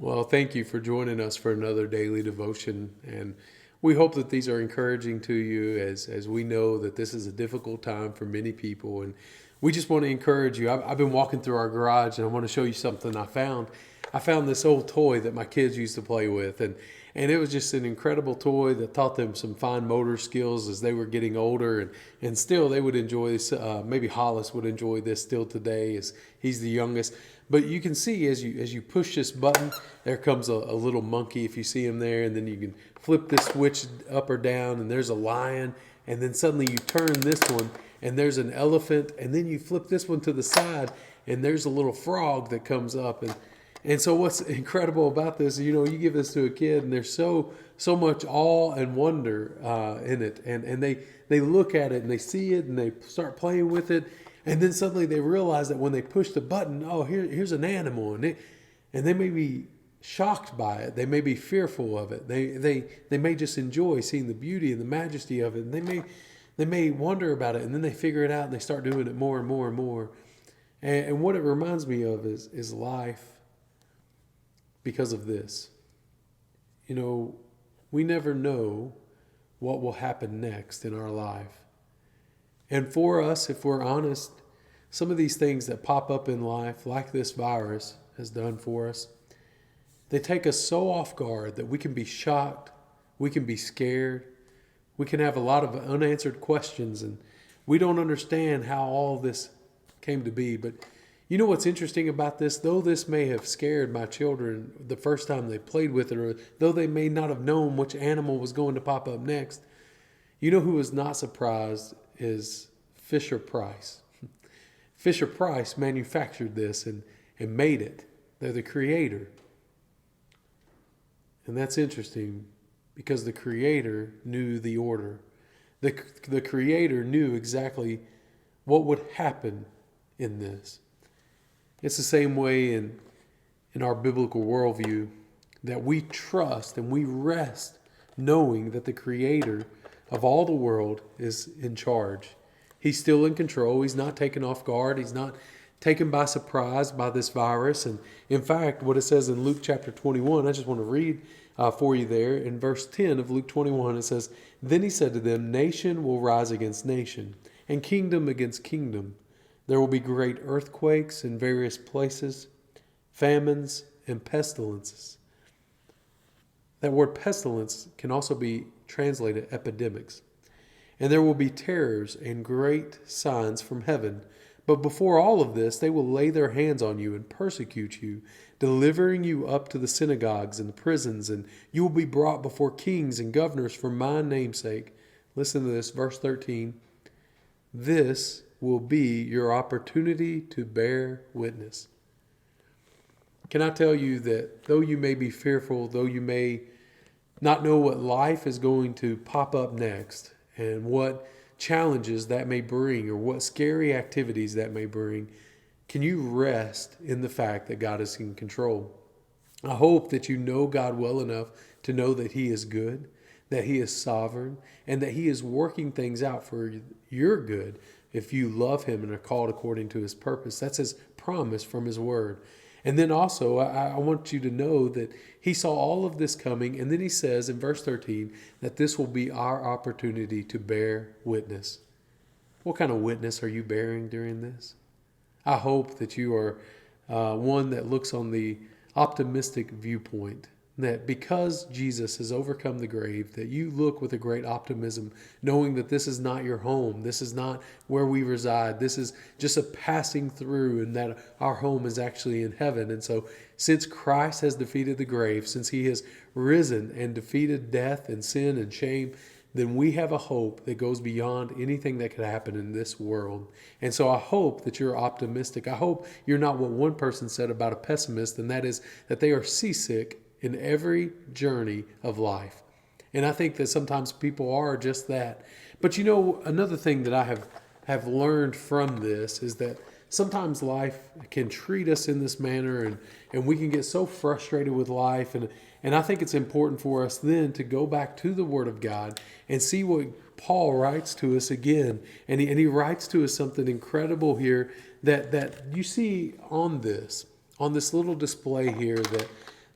Well, thank you for joining us for another daily devotion. And we hope that these are encouraging to you as we know that this is a difficult time for many people. And we just want to encourage you. I've been walking through our garage and I want to show you something I found. I found this old toy that my kids used to play with. And it was just an incredible toy that taught them some fine motor skills as they were getting older. And still, they would enjoy this. Maybe Hollis would enjoy this still today as he's the youngest. But you can see as you push this button, there comes a little monkey if you see him there. And then you can flip this switch up or down and there's a lion. And then suddenly you turn this one and there's an elephant. And then you flip this one to the side and there's a little frog that comes up. And so what's incredible about this, you give this to a kid and there's so much awe and wonder in it. And they look at it and they see it and they start playing with it. And then suddenly they realize that when they push the button, oh, here's an animal. And they may be shocked by it. They may be fearful of it. They may just enjoy seeing the beauty and the majesty of it. And they may wonder about it. And then they figure it out and they start doing it more and more and more. And what it reminds me of is life. Because of this, we never know what will happen next in our life. And for us, if we're honest, some of these things that pop up in life, like this virus has done for us, they take us so off guard that we can be shocked, we can be scared, we can have a lot of unanswered questions, and we don't understand how all this came to be. But you know what's interesting about this? Though this may have scared my children the first time they played with it, or though they may not have known which animal was going to pop up next, you know who was not surprised is Fisher Price. Fisher Price manufactured this and made it. They're the creator. And that's interesting because the creator knew the order. The creator knew exactly what would happen in this. It's the same way in our biblical worldview that we trust and we rest knowing that the creator of all the world is in charge. He's still in control. He's not taken off guard. He's not taken by surprise by this virus. And in fact, what it says in Luke chapter 21, I just want to read for you there. In verse 10 of Luke 21, it says, "Then he said to them, nation will rise against nation, and kingdom against kingdom. There will be great earthquakes in various places, famines and pestilences." That word pestilence can also be translated epidemics. "And there will be terrors and great signs from heaven. But before all of this, they will lay their hands on you and persecute you, delivering you up to the synagogues and the prisons, and you will be brought before kings and governors for my name's sake." Listen to this, verse 13. "This will be your opportunity to bear witness." Can I tell you that though you may be fearful, though you may not know what life is going to pop up next and what challenges that may bring or what scary activities that may bring, can you rest in the fact that God is in control? I hope that you know God well enough to know that He is good, that He is sovereign, and that He is working things out for your good if you love Him and are called according to His purpose. That's His promise from His word. And then also, I want you to know that He saw all of this coming, and then He says in verse 13 that this will be our opportunity to bear witness. What kind of witness are you bearing during this? I hope that you are one that looks on the optimistic viewpoint, that because Jesus has overcome the grave, that you look with a great optimism, knowing that this is not your home, this is not where we reside, this is just a passing through, and that our home is actually in heaven. And so since Christ has defeated the grave, since He has risen and defeated death and sin and shame, then we have a hope that goes beyond anything that could happen in this world. And so I hope that you're optimistic. I hope you're not what one person said about a pessimist, and that is that they are seasick in every journey of life. And I think that sometimes people are just that. But another thing that I have learned from this is that sometimes life can treat us in this manner, and we can get so frustrated with life. And I think it's important for us then to go back to the Word of God and see what Paul writes to us again. And he writes to us something incredible here that you see on this little display here,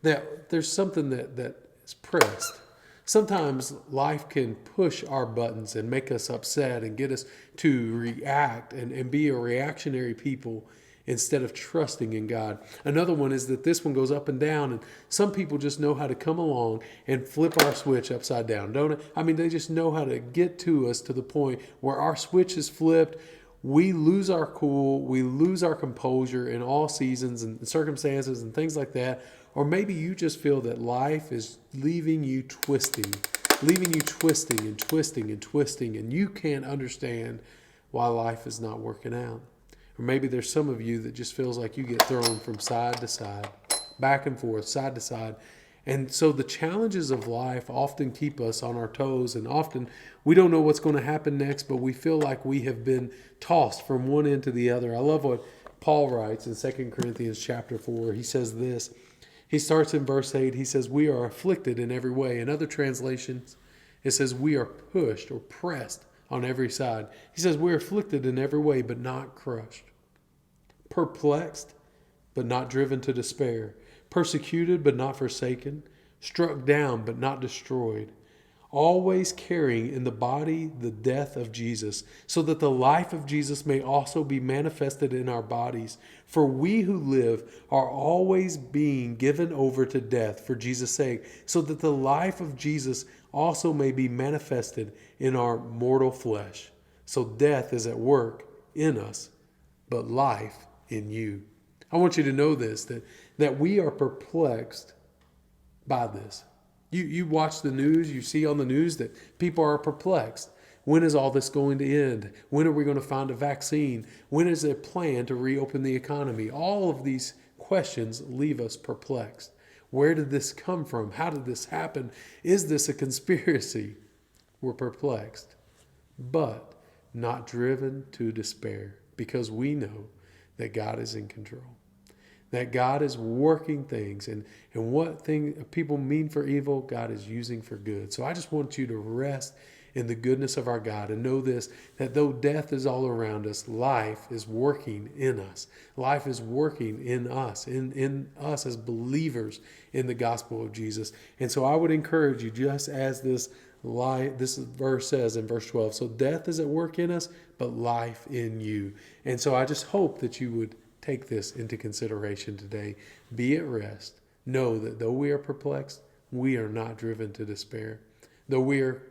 that there's something that is pressed. Sometimes life can push our buttons and make us upset and get us to react and be a reactionary people instead of trusting in God. Another one is that this one goes up and down, and some people just know how to come along and flip our switch upside down, don't it? I mean, they just know how to get to us to the point where our switch is flipped. We lose our cool, we lose our composure in all seasons and circumstances and things like that. Or maybe you just feel that life is leaving you twisting and twisting and twisting, and you can't understand why life is not working out. Or maybe there's some of you that just feels like you get thrown from side to side, back and forth, side to side. And so the challenges of life often keep us on our toes, and often we don't know what's going to happen next, but we feel like we have been tossed from one end to the other. I love what Paul writes in 2 Corinthians chapter 4. He says this. He starts in verse 8. He says, we are afflicted in every way. In other translations, it says we are pushed or pressed on every side. He says we're afflicted in every way, but not crushed. Perplexed, but not driven to despair. Persecuted, but not forsaken. Struck down, but not destroyed. Always carrying in the body the death of Jesus, so that the life of Jesus may also be manifested in our bodies. For we who live are always being given over to death for Jesus' sake, so that the life of Jesus also may be manifested in our mortal flesh. So death is at work in us, but life in you. I want you to know this, that we are perplexed by this. You watch the news, you see on the news that people are perplexed. When is all this going to end? When are we going to find a vaccine? When is a plan to reopen the economy? All of these questions leave us perplexed. Where did this come from? How did this happen? Is this a conspiracy? We're perplexed, but not driven to despair, because we know that God is in control. That God is working things, and what thing people mean for evil, God is using for good. So I just want you to rest in the goodness of our God and know this, that though death is all around us, life is working in us. Life is working in us as believers in the gospel of Jesus. And so I would encourage you, just as this verse says in verse 12, so death is at work in us, but life in you. And so I just hope that you would take this into consideration today. Be at rest. Know that though we are perplexed, we are not driven to despair. Though we are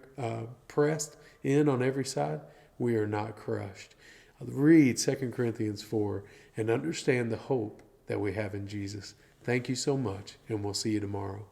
pressed in on every side, we are not crushed. Read 2 Corinthians 4 and understand the hope that we have in Jesus. Thank you so much, and we'll see you tomorrow.